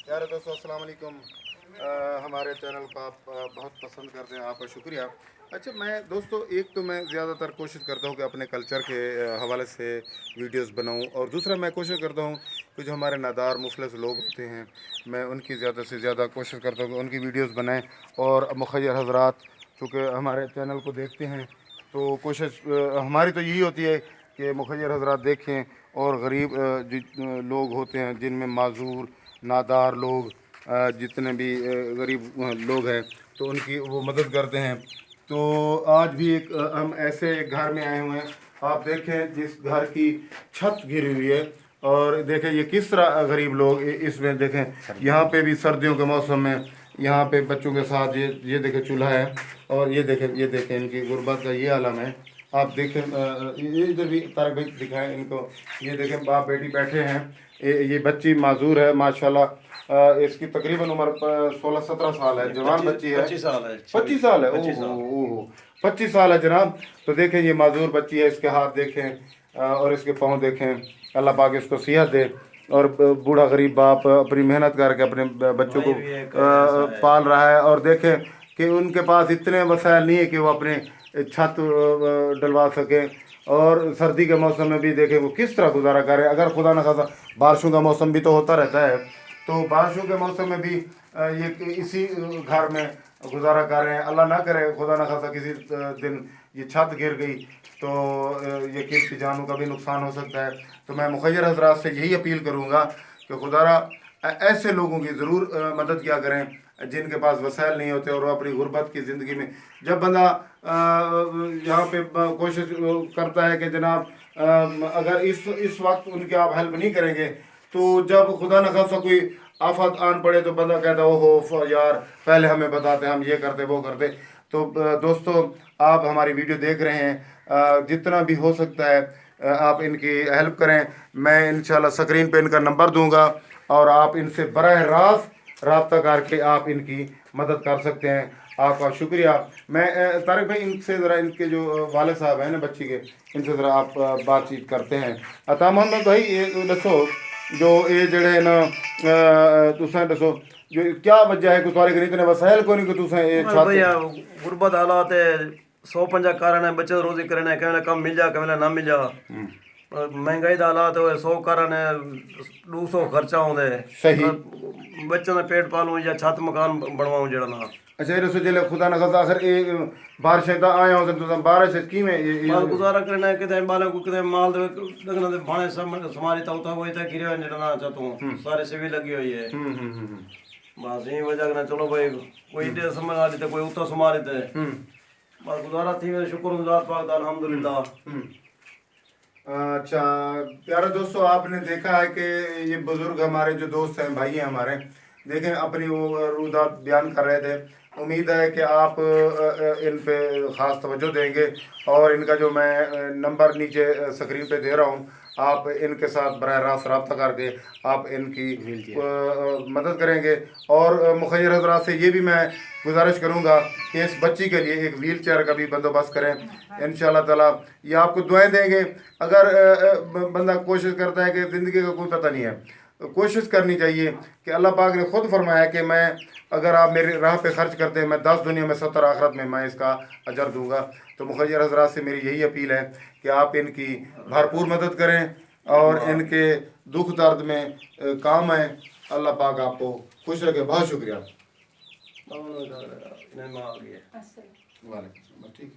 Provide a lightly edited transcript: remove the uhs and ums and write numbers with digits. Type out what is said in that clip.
प्यारे दोस्तों अस्सलाम वालेकुम। हमारे चैनल को आप बहुत पसंद करते हैं, आपका शुक्रिया। अच्छा, मैं दोस्तों एक तो मैं ज़्यादातर कोशिश करता हूँ कि अपने कल्चर के हवाले से वीडियोस बनाऊँ, और दूसरा मैं कोशिश करता हूँ कि जो हमारे नादार मुफलिस लोग होते हैं, मैं उनकी ज़्यादा से ज़्यादा कोशिश करता हूँ कि उनकी वीडियोस बनाएं। और मुखय्यर हजरात चूँकि हमारे चैनल को देखते हैं, तो कोशिश हमारी तो यही होती है कि मुखय्यर हजरात देखें, और गरीब लोग होते हैं जिनमें माजूर नादार लोग जितने भी गरीब लोग हैं, तो उनकी वो मदद करते हैं। तो आज भी एक हम ऐसे एक घर में आए हुए हैं। आप देखें जिस घर की छत गिरी हुई है, और देखें ये किस तरह गरीब लोग इसमें देखें। यहाँ पे भी सर्दियों के मौसम में यहाँ पे बच्चों के साथ ये देखें चूल्हा है, और ये देखें इनकी गुर्बत का ये आलम है। आप देखें ये इधर भी तारक भाई दिखाएं इनको। ये देखें बाप बेटी बैठे हैं। ये बच्ची माजूर है माशाल्लाह। इसकी तकरीबन उम्र 16-17 साल है, जवान बच्ची है। 25 साल है। 25 साल है, 25 साल। ओहो 25 साल है जनाब। तो देखें ये माजूर बच्ची है, इसके हाथ देखें और इसके पाँव देखें। अल्लाह पाक इसको सेहत दे। और बूढ़ा गरीब बाप अपनी मेहनत करके अपने बच्चों को पाल रहा है। और देखें कि उनके पास इतने वसाइल नहीं है कि वो अपने छत डलवा सके। और सर्दी के मौसम में भी देखें वो किस तरह गुजारा करें। अगर खुदा न खासा बारिशों का मौसम भी तो होता रहता है, तो बारिशों के मौसम में भी ये इसी घर में गुजारा कर रहे हैं। अल्लाह ना करे खुदा न खासा किसी दिन ये छत गिर गई तो ये कीमती जानों का भी नुकसान हो सकता है। तो मैं मुखय्यर हजरात से यही अपील करूँगा कि खुदारा ऐसे लोगों की ज़रूर मदद किया करें जिनके पास वसाइल नहीं होते, और वो अपनी गुर्बत की ज़िंदगी में जब बंदा यहाँ पे कोशिश करता है कि जनाब अगर इस वक्त उनकी आप हेल्प नहीं करेंगे, तो जब खुदा न खासा कोई आफत आन पड़े तो बंदा कहता ओहो यार पहले हमें बताते, हम ये करते वो करते। तो दोस्तों आप हमारी वीडियो देख रहे हैं, जितना भी हो सकता है आप इनकी हेल्प करें। मैं इंशाल्लाह स्क्रीन पे इनका नंबर दूंगा, और आप इनसे बराह रास्त रब्ता करके आप इनकी मदद कर सकते हैं। आपका शुक्रिया। मैं तारिक भाई इनसे ज़रा इनके जो वाले साहब हैं ना बच्ची के, इनसे ज़रा आप बातचीत करते हैं। अता मोहम्मद भाई ये दसो जो ये जड़े ना तुसें दसो जो क्या वजह है कि थोड़े करीब इतने वसाइल को नहीं कि तुसें ये भैया गुर्बत हालात है, 150 कारण है, बचत रोजी करना है, कहीं कम मिल जा कहीं ना मिल जा। महंगाई का हालात है, 100 कारण है, 200 खर्चा होंगे। सही बच्चों का पेट पालूं या छत मकान बनवाऊं जड़ा ना। अच्छा ये दसो जिले खुदा न खासा आखिर ये बारिश आया हो तो बारिश की में माल गुजारा करना है, कितने बाले को कितने माल दे लगना दे भाने सब समारी तो वही तक गिरे जड़ा ना चाहता सारे से भी लगी हुई है। बस यही वजह ना चलो भाई कोई दे समझ आ रही कोई उतो समारे थे बस गुजारा थी। मेरे शुक्र गुजार पाक दा अल्हम्दुलिल्लाह। अच्छा प्यारे दोस्तों, आपने देखा है कि ये बुजुर्ग हमारे जो दोस्त हैं भाई हैं हमारे, देखें अपनी वो रूदात बयान कर रहे थे। उम्मीद है कि आप इन पे ख़ास तवज्जो देंगे, और इनका जो मैं नंबर नीचे स्क्रीन पे दे रहा हूँ, आप इनके साथ बराह रास्त रब्ता करके आप इनकी मदद करेंगे। और मुखय्यर हजरात से ये भी मैं गुजारिश करूँगा कि इस बच्ची के लिए एक व्हील चेयर का भी बंदोबस्त करें। इंशाल्लाह ताला ये आपको दुआएं देंगे। अगर बंदा कोशिश करता है कि ज़िंदगी का कोई पता नहीं है, तो कोशिश करनी चाहिए कि अल्लाह पाक ने खुद फरमाया कि मैं अगर आप मेरी राह पे खर्च करते हैं, मैं 10 दुनिया में 70 आखिरत में मैं इसका अजर दूंगा। तो मुखय्यर हजरात से मेरी यही अपील है कि आप इनकी भरपूर मदद करें और इनके दुख दर्द में काम आए। अल्लाह पाक आपको खुश रखे। बहुत शुक्रिया। वालेकुम ठीक।